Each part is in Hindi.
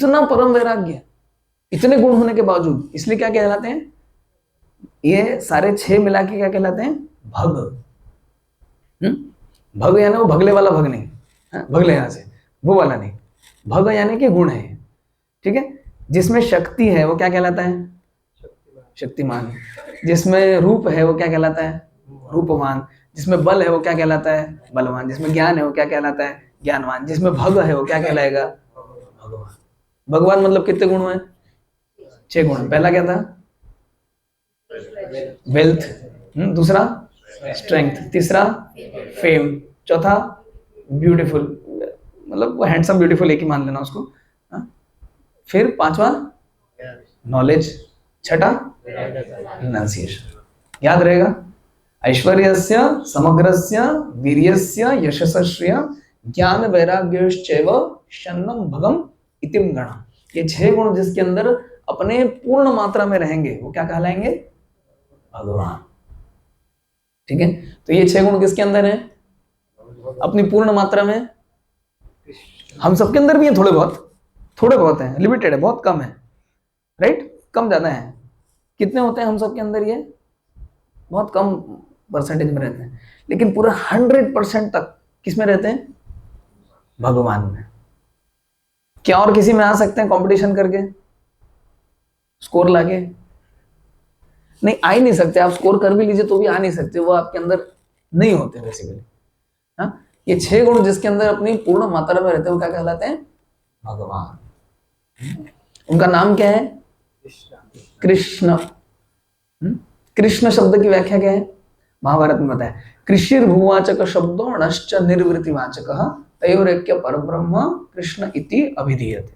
इतना परम वैराग्य, इतने गुण होने के बावजूद, इसलिए क्या कहलाते हैं ये सारे 6 मिला के? क्या कहलाते हैं? भग। भग यानी वो भगले वाला भग नहीं, भगले यहां से, वो वाला नहीं। भग यानी कि गुण है, ठीक है। जिसमें शक्ति है वो क्या कहलाता है? शक्तिमान। जिसमें रूप है वो क्या कहलाता है? रूपवान। जिसमें बल है वो क्या कहलाता है? बलवान। जिसमें ज्ञान है वो क्या कहलाता है? ज्ञानवान। जिसमें भग है वो क्या कहलाएगा? भगवान। भगवान मतलब कितने गुण हुए? 6 गुण। पहला क्या था? वेल्थ। दूसरा स्ट्रेंथ। तीसरा फेम। चौथा ब्यूटीफुल, मतलब वो हैंडसम ब्यूटीफुल एक ही मान लेना उसको। फिर पांचवा नॉलेज। छठा रिनाउंसिएशन। याद रहेगा? ऐश्वर्यस्य समग्रस्य वीर्यस्य यशस्श्रिय ज्ञान वैराग्यश्चैव शन्नं भगम इतिम गणः। ये 6 गुण जिसके अंदर अपने पूर्ण मात्रा में रहेंगे वो क्या कहलाएंगे? भगवान। ठीक है, तो ये 6 गुण किसके अंदर है? अपनी पूर्ण मात्रा में। हम सबके अंदर भी है, थोड़े बहुत हैं, लिमिटेड है, बहुत कम है, राइट? कम ज्यादा है। कितने होते हैं हम सबके अंदर? ये बहुत कम परसेंटेज में रहते हैं, लेकिन पूरा 100% तक किस में रहते हैं? भगवान में। क्या और किसी में आ सकते हैं कंपटीशन करके, स्कोर लाके? नहीं, आ ही नहीं सकते। आप स्कोर कर भी लीजिए तो भी आ नहीं सकते, वो आपके अंदर नहीं होते बेसिकली। हाँ, ये 6 गुण जिसके अंदर अपनी पूर्ण मात्रा में रहते हैं वो क्या कहलाते हैं? भगवान। उनका नाम क्या है? कृष्ण। कृष्ण शब्द की व्याख्या क्या है? महाभारत में बताया, कृषिर्भुवाचक शब्दो नश्च निर्वृतिवाचकः तयोरेक्य परब्रह्म कृष्ण इति अभिधीयते।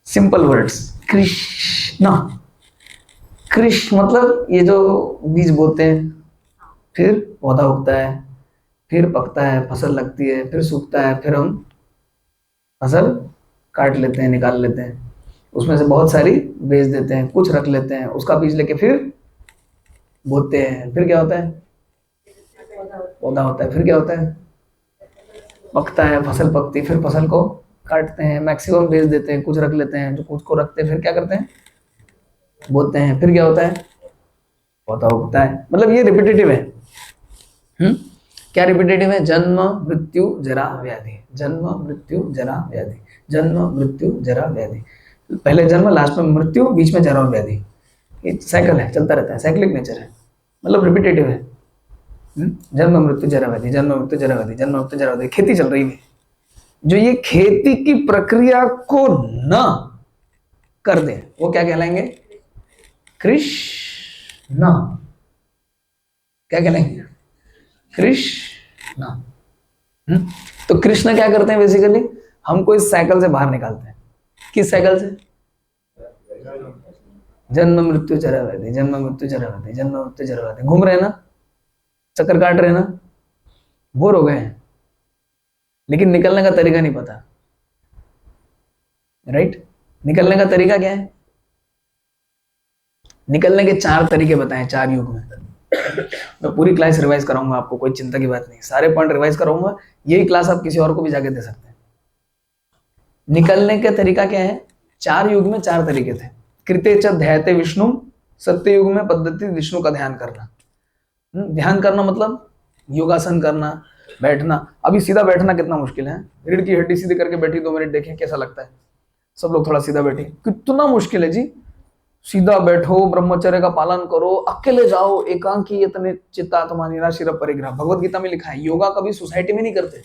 Simple words, Krishna. कृष्ण मतलब ये जो बीज बोते हैं, फिर पौधा उगता है, फिर पकता है, फसल लगती है, फिर सूखता है, फिर हम फसल काट लेते हैं, निकाल लेते हैं, उसमें से बहुत सारी बेच देते हैं, कुछ रख लेते हैं, उसका बीज लेके फिर बोते हैं, फिर क्या होता है? पौधा होता है, फिर क्या होता है? पकता है, फसल पकती है, फिर फसल को काटते हैं, मैक्सिमम बेच देते हैं, कुछ रख लेते हैं, जो कुछ को रखते हैं, फिर क्या करते हैं? बोते हैं, फिर क्या होता है? पौधा उगता है। मतलब ये रिपीटेटिव है। क्या रिपीटेटिव है? जन्म मृत्यु जरा व्याधि, जन्म मृत्यु जरा व्याधि, जन्म मृत्यु जरा व्याधि। पहले जन्म, लास्ट में मृत्यु, बीच में जरा और व्याधि। ये साइकिल है, चलता रहता है, साइक्लिक नेचर है, मतलब रिपीटेटिव है। जन्म मृत्यु जरा व्याधि, जन्म मृत्यु जरा व्याधि, जन्म मृत्यु जरा व्याधि। खेती चल रही है, जो ये खेती की प्रक्रिया को न कर दे वो क्या कहलाएंगे? कृष्ण। क्या कहलाएंगे? कृष्ण। तो कृष्ण क्या करते हैं बेसिकली? हमको इस साइकिल से बाहर निकालते हैं। किस साइकिल से? जन्म मृत्यु जरा व्याधि, जन्म मृत्यु जरा व्याधि, जन्म मृत्यु जरा व्याधि। घूम रहे हैं ना, चक्कर काट रहे हैं ना, बोर हो गए हैं, लेकिन निकलने का तरीका नहीं पता, राइट? निकलने का तरीका क्या है? निकलने के 4 तरीके बताएं, 4 युग में। मैं पूरी क्लास रिवाइज कराऊंगा आपको, कोई चिंता की बात नहीं, सारे पॉइंट रिवाइज कराऊंगा। यही क्लास आप किसी और को भी जाके दे सकते हैं। निकलने का तरीका क्या है? 4 युग में 4 तरीके थे। कृते च ध्याते विष्णु, सत्य युग में पद्धति विष्णु का ध्यान करना। ध्यान करना मतलब योगासन करना, बैठना। अभी सीधा बैठना कितना मुश्किल है, रीढ़ की हड्डी सीधी करके बैठी 2 मिनट, देखें कैसा लगता है। सब लोग थोड़ा सीधा बैठे, कितना मुश्किल है जी। सीधा बैठो, ब्रह्मचर्य का पालन करो, अकेले जाओ, एकांकी यतने चित्तात्मा निराशीर परिग्रह। भगवत गीता में लिखा है। योगा कभी सोसाइटी में नहीं करते।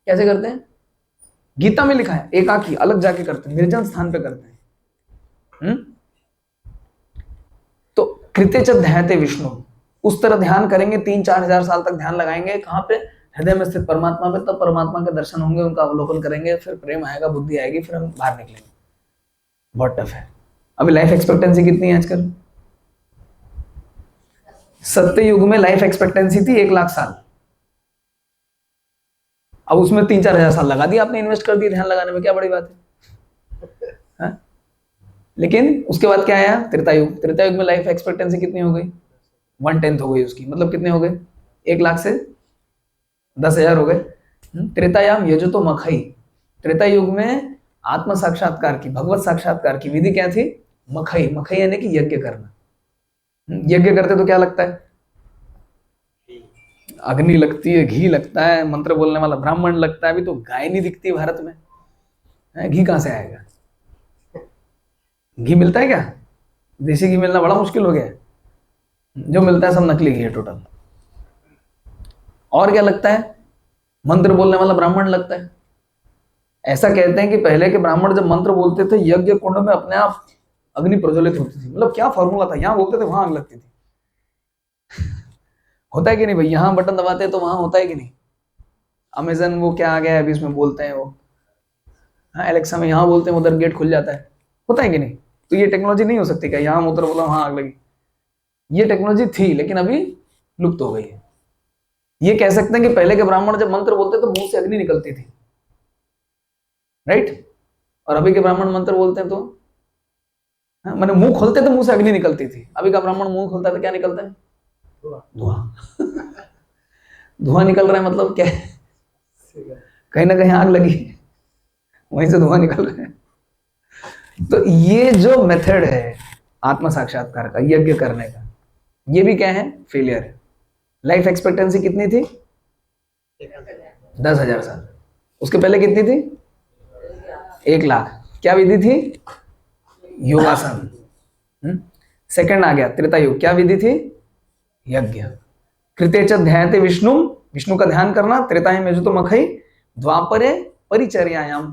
कैसे करते हैं? गीता में लिखा है, एकाकी अलग जाके करते हैं, निर्जन स्थान पे करते हैं। तो कृते च ध्याते विष्णु, उस तरह ध्यान करेंगे, 3-4 हजार साल तक ध्यान लगाएंगे। कहां पे? हृदय में स्थित परमात्मा पे। तब परमात्मा के दर्शन होंगे, उनका अवलोकन करेंगे, फिर प्रेम आएगा, बुद्धि आएगी, फिर हम बाहर निकलेंगे। बहुत टफ है। अभी लाइफ एक्सपेक्टेंसी कितनी है आजकल? सत्य युग में लाइफ एक्सपेक्टेंसी थी 1 लाख साल। अब उसमें 3-4 हजार साल लगा दिया आपने, इन्वेस्ट कर दिया ध्यान लगाने में, क्या बड़ी बात है? लेकिन उसके बाद क्या आया? त्रेता युग। त्रेता युग में लाइफ एक्सपेक्टेंसी कितनी हो गई? 1/10 हो गई उसकी। मतलब कितने हो गए? 1 लाख से 10,000 हो गए। त्रेतायाम यजतो मखई, त्रेता युग में आत्म साक्षात्कार की, भगवत साक्षात्कार की विधि क्या थी? मखई। मखई यानी कि यज्ञ करना। यज्ञ करते तो क्या लगता है? अग्नि लगती है, घी लगता है, मंत्र बोलने वाला ब्राह्मण लगता है। अभी तो गाय नहीं दिखती भारत में, घी कहां से आएगा? घी मिलता है क्या? देसी घी मिलना बड़ा मुश्किल हो गया है। जो मिलता है सब नकली घी है टोटल। और क्या लगता है? मंत्र बोलने वाला ब्राह्मण लगता है। ऐसा कहते हैं कि पहले के ब्राह्मण जब मंत्र बोलते थे, यज्ञ कुंड में अपने आप अग्नि प्रज्वलित होती थी। मतलब क्या फॉर्मूला था, यहां बोलते थे वहां आग लगती थी। होता है कि नहीं भाई? यहां बटन दबाते हैं तो वहां होता है कि नहीं? अमेजन वो क्या आ गया है अभी, इसमें बोलते हैं वो, हाँ एलेक्सा में यहाँ बोलते हैं उधर गेट खुल जाता है। होता है कि नहीं? तो ये टेक्नोलॉजी नहीं हो सकती क्या? यहाँ मोटर बोला वहां आग लगी। ये टेक्नोलॉजी थी लेकिन अभी लुप्त हो गई है। ये कह सकते हैं कि पहले के ब्राह्मण जब मंत्र बोलते तो मुंह से अग्नि निकलती थी, राइट? और अभी के ब्राह्मण मंत्र बोलते हैं तो मैंने मुंह खोलते तो मुंह से अग्नि निकलती थी। अभी का ब्राह्मण मुंह खोलता है तो क्या निकलता है? धुआं। धुआं निकल रहा है मतलब क्या है? कहीं ना कहीं आग लगी, वहीं से धुआं निकल रहा है। तो ये जो मेथड है आत्म साक्षात्कार का, यज्ञ करने का, ये भी क्या है? फेलियर है। लाइफ एक्सपेक्टेंसी कितनी थी? 10,000 साल। उसके पहले कितनी थी? 1,00,000। क्या विधि थी? योगासन। सेकंड आ गया त्रेता युग, क्या विधि थी? यज्ञ। कृते च ध्यायते विष्णु, विष्णु का ध्यान करना। त्रेता में तो मखई। द्वापरे परिचर्यायाम,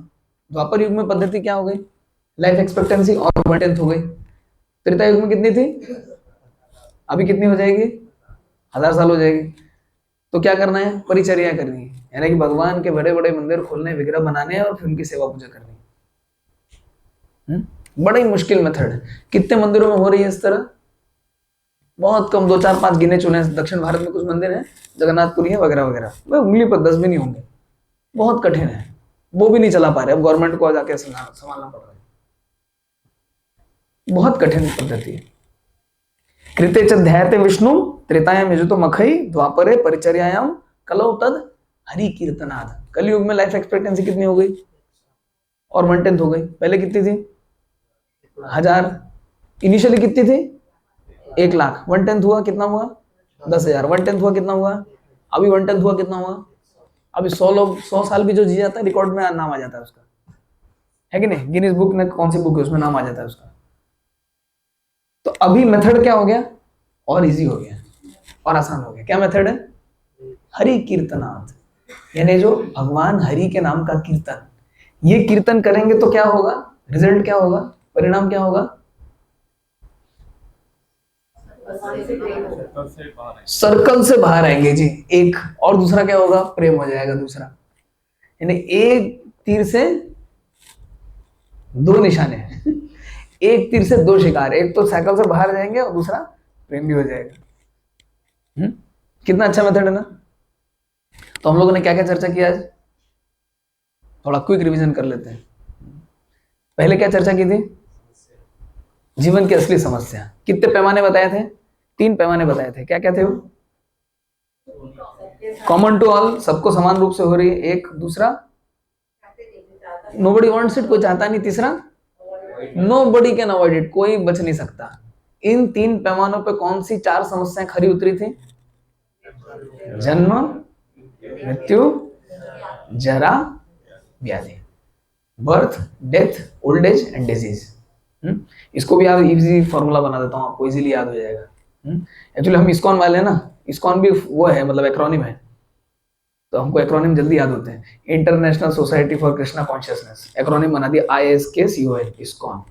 द्वापर युग में पद्धति क्या हो गई? लाइफ एक्सपेक्टेंसी और 1/10 हो गई। त्रेता युग में कितनी थी? अभी कितनी हो जाएगी? 1000 साल हो जाएगी। तो क्या करना है? परिचर्या करनी है, यानी कि भगवान के बड़े बड़े मंदिर खोलने, विग्रह बनाने और फिर उनकी सेवा पूजा करनी। बड़ा ही मुश्किल मेथड है। कितने मंदिरों में हो रही है इस तरह? बहुत कम, 2 4 5 गिने चुने। दक्षिण भारत में कुछ मंदिर हैं, जगन्नाथपुरी है वगैरह वगैरह, वह उंगली पर 10 भी नहीं होंगे। बहुत कठिन है, वो भी नहीं चला पा रहे। अब गवर्नमेंट को जाके संभालना पड़ रहा है। बहुत कठिन पद्धति है। कृते च ध्यायते विष्णु, त्रेतायाम यजुतो मखई, द्वापरे परिचर्यायाम, कलौ तद हरि कीर्तनाद। कलयुग में लाइफ एक्सपेक्टेंसी कितनी हो गई? और 1/10 हो गई। पहले कितनी थी? 1000। इनिशियली कितनी थी? 1,00,000। 1/10 हुआ कितना हुआ? 10,000। 1/10 हुआ कितना हुआ? अभी 1/10 हुआ कितना हुआ? अभी 100 लोग 100 साल भी जो जी जाता है, रिकॉर्ड में नाम आ जाता है उसका, है कि नहीं? गिनीज बुक में कौन सी बुक है उसमें नाम आ जाता है उसका। तो अभी मेथड क्या हो गया? और इजी हो गया और आसान हो गया। क्या मेथड है? हरि कीर्तनाथ, यानी जो भगवान हरि के नाम का कीर्तन। ये कीर्तन करेंगे तो क्या होगा? रिजल्ट क्या होगा? परिणाम क्या होगा? सर्कल से बाहर आएंगे जी, एक। और दूसरा क्या होगा? प्रेम हो जाएगा दूसरा। यानी एक तीर से 2 निशाने। एक तीर से 2 शिकार। एक तो साइकिल से बाहर जाएंगे और दूसरा प्रेम भी हो जाएगा। कितना अच्छा मेथड है ना? तो हम लोगों ने क्या क्या चर्चा किया आज? थोड़ा क्विक रिवीजन कर लेते हैं। पहले क्या चर्चा की थी? जीवन की असली समस्या। कितने पैमाने बताए थे? 3 पैमाने बताए थे। क्या क्या थे वो? कॉमन टू ऑल, सबको समान रूप से हो रही है। एक। दूसरा, नोबडी वांट्स इट, कोई चाहता नहीं। तीसरा, नोबडी कैन अवॉइड इट, कोई बच नहीं सकता। इन 3 पैमानों पे कौन सी 4 समस्याएं खरी उतरी थी? जन्म, मृत्यु, जरा, व्याधि। Birth, death, old age and disease. इसको भी आप इजी फॉर्मूला बना देता हूं, आपको इजीली याद हो जाएगा। एक्चुअली हम इस्कॉन वाले हैं ना, इस्कॉन भी वो है, मतलब एक्रोनिम है, तो हमको एक्रोनिम जल्दी याद होते हैं। International society for Krishna consciousness, acronym बना दिया ISKCON, इस्कॉन।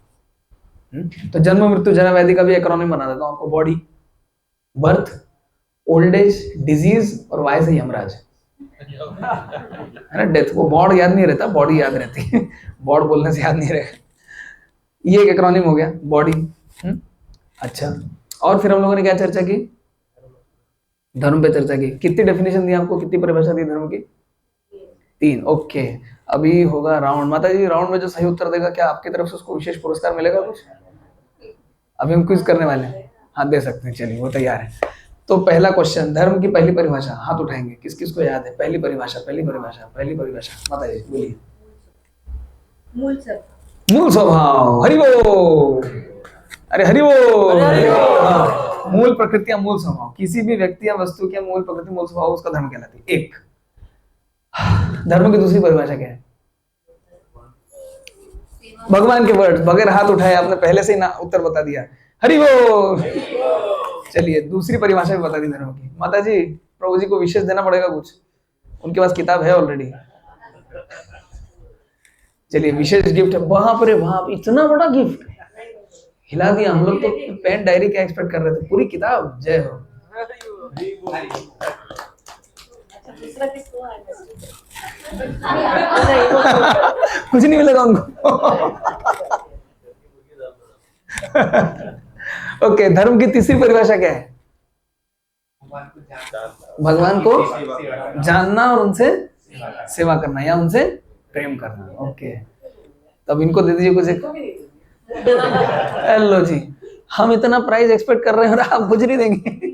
तो जन्म, मृत्यु, जरा, व्याधि का भी एक्रोनिम बना देता हूं आपको। Body, birth, old age, disease और वाई से यमराज, है ना? डेथ, वो बॉड याद नहीं रहता, बॉडी याद रहती है। बॉड बोलने से याद नहीं रहेगा। ये एक एक्रोनिम हो गया, बॉडी। अच्छा, और फिर हम लोगों ने क्या चर्चा की? धर्म पे चर्चा की। कितनी डेफिनेशन दी आपको? कितनी परिभाषा दी धर्म की? 3। ओके, अभी होगा राउंड। माता जी, राउंड में जो सही उत्तर देगा, क्या आपकी तरफ से उसको विशेष पुरस्कार मिलेगा कुछ? अभी हम क्विज करने वाले हैं। हाँ, दे सकते हैं, चलिए, वो तैयार है। तो पहला क्वेश्चन, धर्म की पहली परिभाषा। हाथ उठाएंगे, किस किस को याद है? पहली परिभाषा, पहली परिभाषा, पहली परिभाषा। माता जी बोलिए। मूल स्वभाव। मूल स्वभाव, हरि बोल, अरे हरि बोल। हाँ, मूल प्रकृति या मूल स्वभाव, किसी भी व्यक्ति या वस्तु के मूल प्रकृति मूल स्वभाव उसका धर्म कहलाती है। एक धर्म की दूसरी परिभाषा क्या है? भगवान के वर्ड, बगैर हाथ उठाए आपने पहले से ही ना उत्तर बता दिया, हरि बोल। चलिए दूसरी परिभाषा भी बता दी धर्म की। माता जी प्रभु जी को विशेष देना पड़ेगा कुछ, उनके पास किताब है ऑलरेडी। चलिए विशेष गिफ्ट है, वहां पर वहां इतना बड़ा गिफ्ट हिला दिया। हम लोग तो पेन डायरी क्या एक्सपेक्ट कर रहे थे, पूरी किताब। जय हो। कुछ नहीं मिलेगा उनको। ओके, धर्म की तीसरी परिभाषा क्या है? भगवान को जानना और उनसे सेवा करना या उनसे प्रेम करना। ओके, तब इनको दे दीजिए कुछ एक। हेलो जी, हम इतना प्राइस एक्सपेक्ट कर रहे हैं और आप कुछ नहीं देंगे।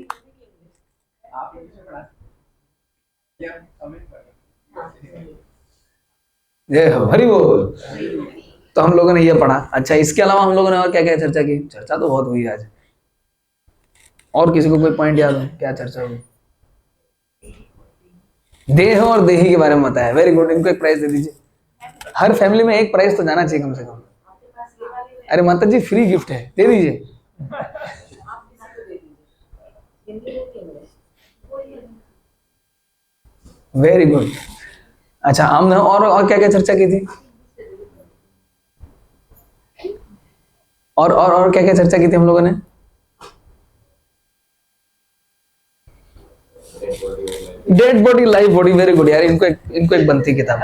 जय हो, हरि बोल। तो हम लोगों ने ये पढ़ा। अच्छा, इसके अलावा हम लोगों ने और क्या क्या चर्चा की? चर्चा तो बहुत हुई आज। और किसी को कोई पॉइंट याद हो क्या चर्चा हुई? देह और देही के बारे में बताया। वेरी गुड, इनको एक प्राइज दे दीजिए। हर फैमिली में एक प्राइज तो जाना चाहिए कम से कम। अरे माता जी फ्री गिफ्ट है, दे दीजिए। Very good. अच्छा, हमने और क्या क्या चर्चा की थी? और क्या क्या चर्चा की थी हम लोगों ने? Dead body live body. Very good यार, इनको एक बनती किताब।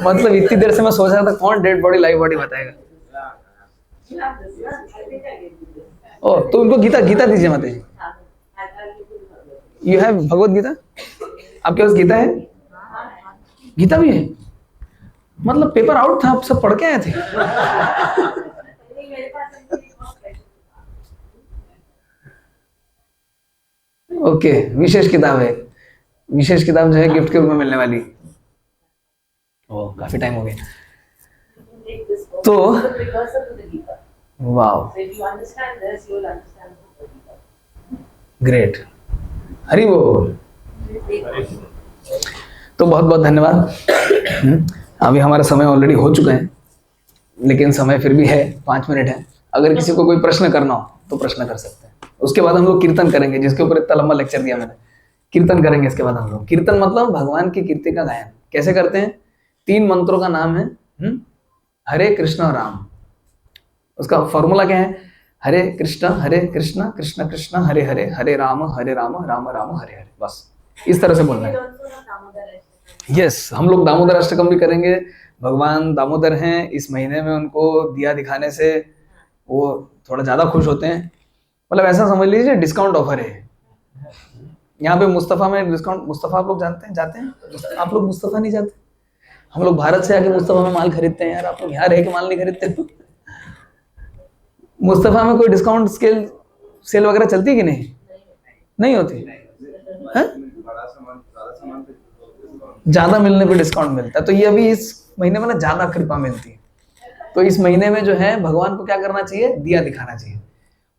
मतलब इतनी देर से मैं सोच रहा था कौन डेड बॉडी लाइव बॉडी बताएगा। ओ, तो उनको गीता दीजिए माता जी। You have Bhagavad Gita? आपके पास गीता है? गीता भी है? मतलब पेपर आउट था, आप सब पढ़ के आए थे? ओके, विशेष किताब है। विशेष किताब जो है गिफ्ट के रूप में मिलने वाली। ओह, काफी टाइम हो गया। तो वाह, ग्रेट, हरि बोल। तो बहुत बहुत धन्यवाद। अभी हमारा समय ऑलरेडी हो चुका है, लेकिन समय फिर भी है, 5 मिनट है। अगर किसी को कोई प्रश्न करना हो तो प्रश्न कर सकते हैं। उसके बाद हम लोग कीर्तन करेंगे, जिसके ऊपर इतना लंबा लेक्चर दिया मैंने। कीर्तन करेंगे इसके बाद हम लोग। कीर्तन मतलब भगवान की कीर्ति का गायन। कैसे करते हैं? 3 मंत्रों का नाम है हरे कृष्ण राम। उसका फॉर्मूला क्या है? हरे कृष्ण कृष्ण कृष्ण हरे हरे, हरे राम राम राम हरे हरे। बस इस तरह से बोलना है। यस, हम लोग दामोदर अष्टकम भी करेंगे। भगवान दामोदर हैं, इस महीने में उनको दिया दिखाने से वो थोड़ा ज्यादा खुश होते हैं। मतलब ऐसा समझ लीजिए डिस्काउंट ऑफर है यहाँ पे। मुस्तफा में डिस्काउंट। मुस्तफा आप लोग जानते हैं? जाते हैं आप लोग? मुस्तफा नहीं जाते? हम लोग भारत से आके मुस्तफा में माल खरीदते हैं यार। आप लोग यहाँ रह के माल नहीं खरीदते? मुस्तफा में कोई डिस्काउंट सेल वगैरह चलती है कि नहीं होती है? ज्यादा मिलने पे डिस्काउंट मिलता है। तो ये अभी इस महीने में ना ज्यादा कृपा मिलती है। तो इस महीने में जो है भगवान को क्या करना चाहिए? दिया दिखाना चाहिए।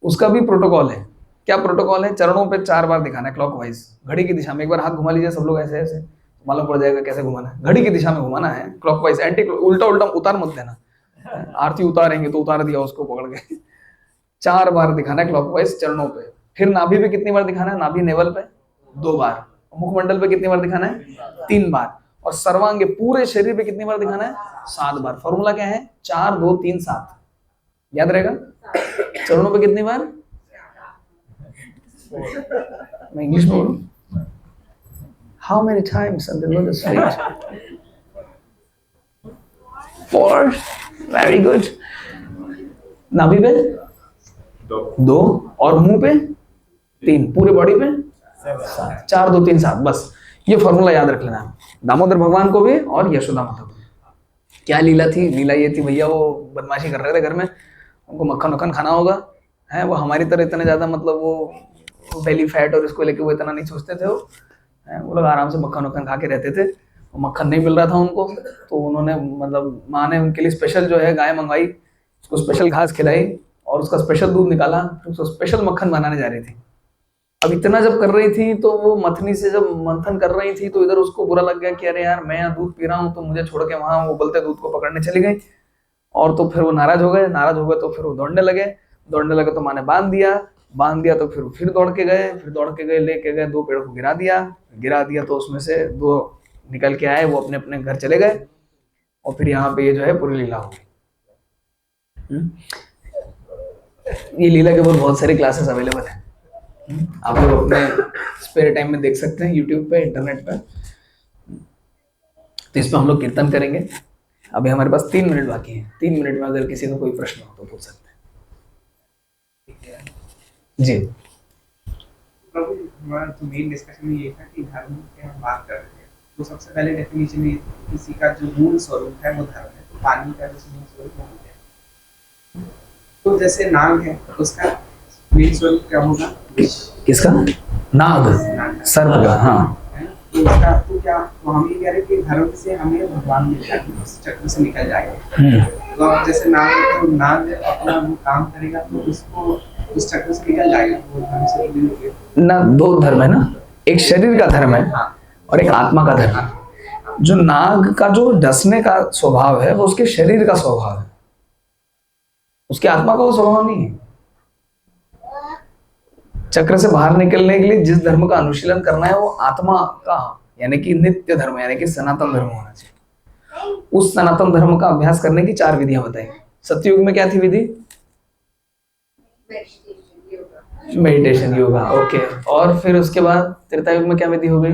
उसका भी प्रोटोकॉल है। क्या प्रोटोकॉल है? चरणों पे 4 बार दिखाना है, क्लॉकवाइज, घड़ी की दिशा में। एक बार हाथ घुमा लीजिए सब लोग, ऐसे ऐसे मालूम पड़ जाएगा कैसे घुमाना है। घड़ी की दिशा में घुमाना है, क्लॉकवाइज, एंटी उल्टा उतार मत देना। आरती उतारेंगे तो उतार दिया उसको पकड़ के। 4 बार दिखाना है क्लॉकवाइज चरणों पे। फिर नाभि पे कितनी बार दिखाना है? नाभि नेवल पे 2 बार। मुखमंडल पे कितनी बार दिखाना है? 3 बार। और सर्वांगे पूरे शरीर पे कितनी बार दिखाना है? 7 बार। फॉर्मूला क्या है? 4 2 3 7। याद रहेगा? चरणों पे कितनी बार? मैं इंग्लिश में बोलूं? How many times on the lotus feet? 4। Very good. नाभि पे 2 और मुंह पे 3, पूरे बॉडी पे 7। 4 2 3 7। बस ये फॉर्मूला याद रख लेना। दामोदर भगवान को भी और यशोदा माता को। क्या लीला थी? लीला ये थी, भैया वो बदमाशी कर रहे थे घर में, उनको मक्खन वक्खन खाना होगा है। वो हमारी तरह इतने ज्यादा मतलब वो बेली फैट और इसको लेके वो इतना नहीं सोचते थे। वो लोग आराम से मक्खन वक्खन खा के रहते थे। मक्खन नहीं मिल रहा था उनको, तो उन्होंने मतलब माँ ने उनके लिए स्पेशल जो है गाय मंगवाई, उसको स्पेशल घास खिलाई और उसका स्पेशल दूध निकाला, फिर उसको स्पेशल मक्खन बनाने जा रही थी। अब इतना जब कर रही थी तो वो मथनी से जब मंथन कर रही थी तो इधर उसको बुरा लग गया कि अरे यार मैं यहाँ दूध पी रहा हूँ तो मुझे छोड़ के वहां वो उबलते दूध को पकड़ने चली गई। और तो फिर वो नाराज हो गए तो फिर वो दौड़ने लगे तो माँ ने बांध दिया तो फिर दौड़ के गए लेके गए 2 पेड़ को गिरा दिया तो उसमें से 2 निकल के आए, वो अपने अपने घर चले गए। और फिर यहाँ पे ये जो है पूरी लीला हो गई। ये लीला के बहुत सारी क्लासेस अवेलेबल है, आप लोग अपने स्पेयर टाइम में देख सकते हैं यूट्यूब पे, इंटरनेट पे। तो इस पर हम लोग कीर्तन करेंगे। अभी हमारे पास 3 मिनट बाकी हैं, 3 मिनट में अगर किसी को कोई प्रश्न हो तो पूछ सकते हैं जी। प्रभु, हमारा तो मेन डिस्कशन में ये था कि धर्म की हम बात कर रहे थे, तो सबसे पहले डेफिनेशन ये किसी का जो मूल स्वरूप है वो धर्म है। तो पानी का जो मूल स्वरूप वो है, तो जैसे नाग है उसका मेन स्वरूप क्या होगा? किसका? नाग, सर्प का। हाँ, तो उसका तो क्या, तो हम ये कह रहे हैं कि धर्म से हमें भगवान मिल जाएंगे, उस चक्र से निकल जाएंगे। तो अब जैसे नाग है, तो नाग अपना वो काम करेगा तो उसको उस चक्र से निकल जाएगा, वो धर्म से मिल ना 2 धर्म है ना, एक शरीर का धर्म है और एक आत्मा का धर्म है। जो नाग का जो डसने का स्वभाव है वो उसके शरीर का स्वभाव है, उसके आत्मा का वो स्वभाव नहीं है। चक्र से बाहर निकलने के लिए जिस धर्म का अनुशीलन करना है वो आत्मा का, यानी कि नित्य धर्म, यानी कि सनातन धर्म होना चाहिए। उस सनातन धर्म का अभ्यास करने की 4 विधियां बताई। सतयुग में क्या थी विधि? Meditation, yoga, okay. और फिर उसके बाद त्रेता युग में क्या विधि हो गई?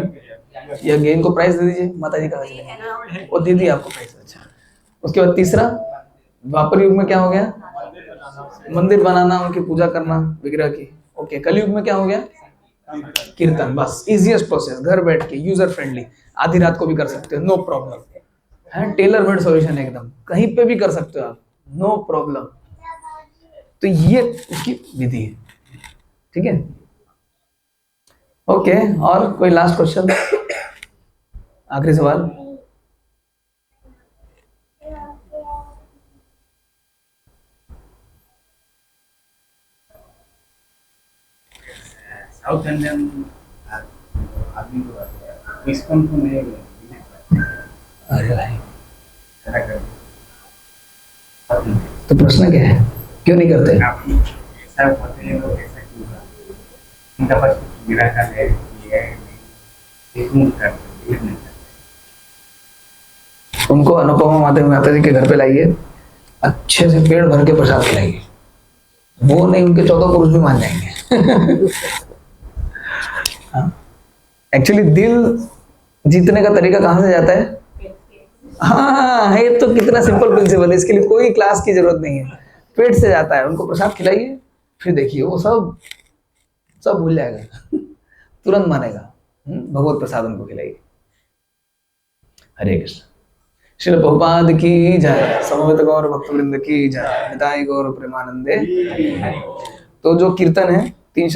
या गेन को प्राइज दे दीजिए, माता जी कहा चले, वो दे दी आपको प्राइज। अच्छा, उसके बाद तीसरा द्वापर युग में क्या हो गया? मंदिर बनाना, उनकी पूजा करना विग्रह की, ओके। कलयुग में क्या हो गया? कीर्तन, बस इजीएस्ट प्रोसेस, घर बैठ के, यूजर फ्रेंडली, आधी रात को भी कर सकते हो, नो प्रॉब्लम है, टेलर मेड सॉल्यूशन एकदम, कहीं पे भी कर सकते हो आप, नो प्रॉब्लम। तो ये उसकी विधि है, ठीक है, ओके। और कोई लास्ट क्वेश्चन, आखिरी सवाल? साउथ इंडियन आदमी को इस्कॉन को नहीं। अरे भाई, तो प्रश्न क्या है, क्यों नहीं करते? ऐसा होते हैं लोग, ऐसा क्यों होता है? उनका पास मेरा ख्याल है कि ये नहीं करते। उनको अनुपमा माता जी के घर पे लाइए, अच्छे से पेट भर के प्रसाद खिलाइए, वो नहीं उनके 14 पुरुष भी मान जाएंगे। एक्चुअली दिल जीतने का तरीका कहाँ से जाता है? हाँ, है तो कितना सिंपल प्रिंसिपल है, इसके लिए कोई क्लास की जरूरत नहीं है, पेट से जाता है। उनको प्रसाद खिलाइए, फिर देखिए वो सब सब भूल जाएगा, तुरंत मानेगा। भगवत प्रसाद उनको खिलाइए। हरे कृष्ण। श्रील प्रभुपाद की जय, समवेत गौर भक्तवृंद की जय, निताई गौर प्रेमानंदे। तो जो कीर्तन है 3 शब्द